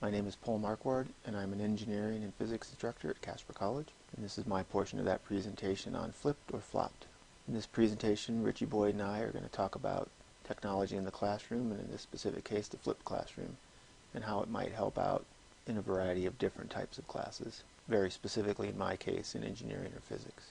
My name is Paul Marquardt, and I'm an engineering and physics instructor at Casper College. And this is my portion of that presentation on flipped or flopped. In this presentation, Richie Boyd and I are going to talk about technology in the classroom, and in this specific case, the flipped classroom, and how it might help out in a variety of different types of classes, very specifically in my case, in engineering or physics.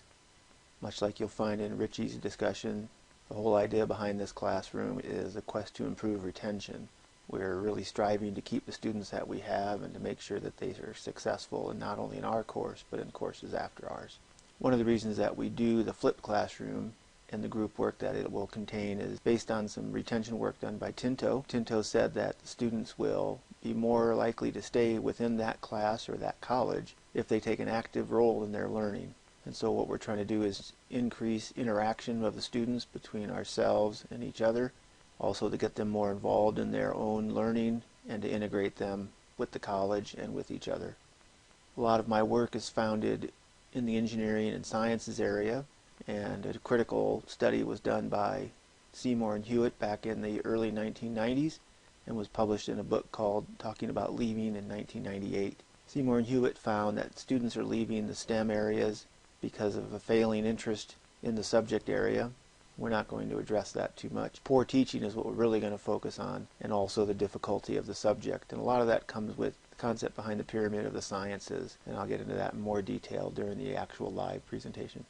Much like you'll find in Richie's discussion, the whole idea behind this classroom is a quest to improve retention. We're really striving to keep the students that we have and to make sure that they are successful, and not only in our course, but in courses after ours. One of the reasons that we do the flipped classroom and the group work that it will contain is based on some retention work done by Tinto. Tinto said that the students will be more likely to stay within that class or that college if they take an active role in their learning. And so what we're trying to do is increase interaction of the students between ourselves and each other, also to get them more involved in their own learning and to integrate them with the college and with each other. A lot of my work is founded in the engineering and sciences area, and a critical study was done by Seymour and Hewitt back in the early 1990s and was published in a book called Talking About Leaving in 1998. Seymour and Hewitt found that students are leaving the STEM areas because of a failing interest in the subject area. We're not going to address that too much. Poor teaching is what we're really going to focus on, and also the difficulty of the subject. And a lot of that comes with the concept behind the pyramid of the sciences, and I'll get into that in more detail during the actual live presentation.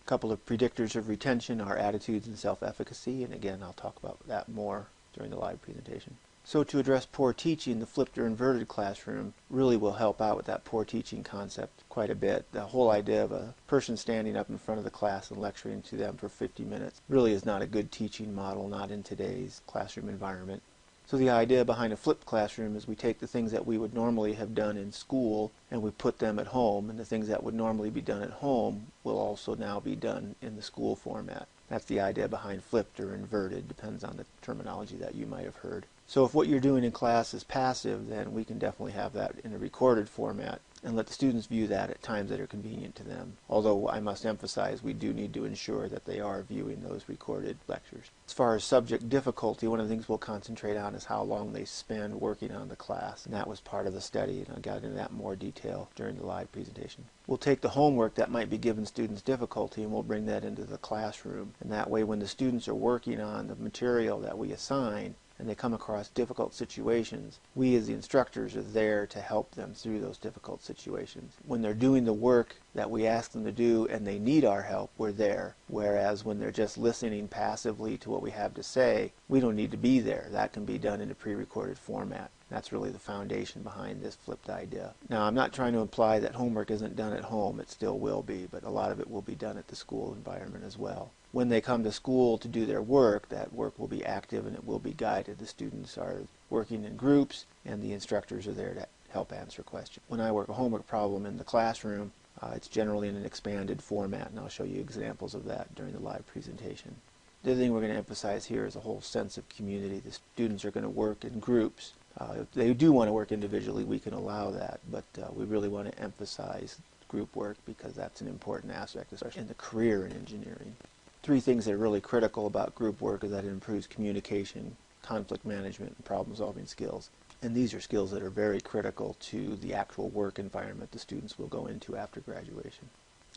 A couple of predictors of retention are attitudes and self-efficacy, and again, I'll talk about that more during the live presentation. So to address poor teaching, the flipped or inverted classroom really will help out with that poor teaching concept quite a bit. The whole idea of a person standing up in front of the class and lecturing to them for 50 minutes really is not a good teaching model, not in today's classroom environment. So the idea behind a flipped classroom is we take the things that we would normally have done in school and we put them at home, and the things that would normally be done at home will also now be done in the school format. That's the idea behind flipped or inverted, depends on the terminology that you might have heard. So if what you're doing in class is passive, then we can definitely have that in a recorded format and let the students view that at times that are convenient to them. Although I must emphasize we do need to ensure that they are viewing those recorded lectures. As far as subject difficulty, one of the things we'll concentrate on is how long they spend working on the class, and that was part of the study, and I got into that in more detail during the live presentation. We'll take the homework that might be giving students difficulty and we'll bring that into the classroom, and that way when the students are working on the material that we assign, and they come across difficult situations, we as the instructors are there to help them through those difficult situations. When they're doing the work that we ask them to do and they need our help, we're there. Whereas when they're just listening passively to what we have to say, we don't need to be there. That can be done in a pre-recorded format. That's really the foundation behind this flipped idea. Now, I'm not trying to imply that homework isn't done at home. It still will be, but a lot of it will be done at the school environment as well. When they come to school to do their work, that work will be active and it will be guided. The students are working in groups and the instructors are there to help answer questions. When I work a homework problem in the classroom, it's generally in an expanded format, and I'll show you examples of that during the live presentation. The other thing we're going to emphasize here is a whole sense of community. The students are going to work in groups. If they do want to work individually, we can allow that, but we really want to emphasize group work because that's an important aspect, especially in the career in engineering. Three things that are really critical about group work is that it improves communication, conflict management, and problem-solving skills. And these are skills that are very critical to the actual work environment the students will go into after graduation.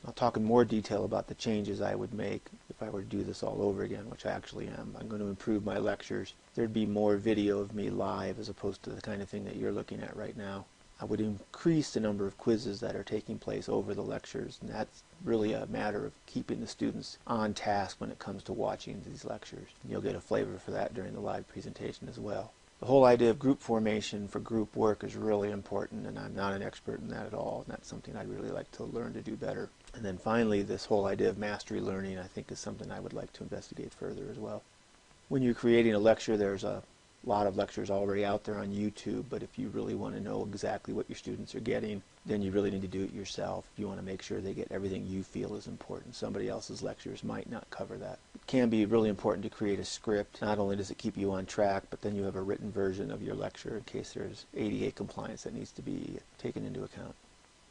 I'll talk in more detail about the changes I would make if I were to do this all over again, which I actually am. I'm going to improve my lectures. There'd be more video of me live as opposed to the kind of thing that you're looking at right now. I would increase the number of quizzes that are taking place over the lectures, and that's really a matter of keeping the students on task when it comes to watching these lectures. And you'll get a flavor for that during the live presentation as well. The whole idea of group formation for group work is really important, and I'm not an expert in that at all, and that's something I'd really like to learn to do better. And then finally, this whole idea of mastery learning I think is something I would like to investigate further as well. When you're creating a lecture, there's a lot of lectures already out there on YouTube, but if you really want to know exactly what your students are getting, then you really need to do it yourself. If you want to make sure they get everything you feel is important. Somebody else's lectures might not cover that. It can be really important to create a script. Not only does it keep you on track, but then you have a written version of your lecture in case there's ADA compliance that needs to be taken into account.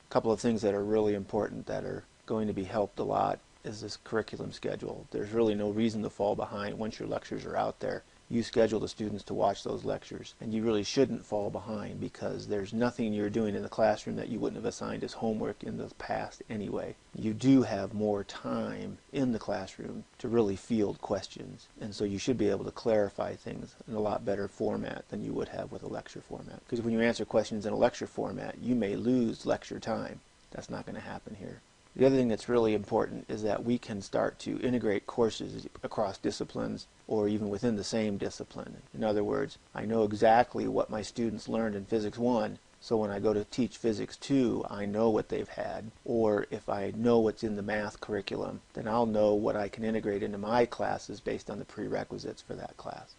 A couple of things that are really important that are going to be helped a lot is this curriculum schedule. There's really no reason to fall behind once your lectures are out there. you schedule the students to watch those lectures, and you really shouldn't fall behind because there's nothing you're doing in the classroom that you wouldn't have assigned as homework in the past anyway. You do have more time in the classroom to really field questions, and so you should be able to clarify things in a lot better format than you would have with a lecture format. Because when you answer questions in a lecture format, you may lose lecture time. That's not going to happen here. The other thing that's really important is that we can start to integrate courses across disciplines or even within the same discipline. In other words, I know exactly what my students learned in Physics 1, so when I go to teach Physics 2, I know what they've had. Or if I know what's in the math curriculum, then I'll know what I can integrate into my classes based on the prerequisites for that class.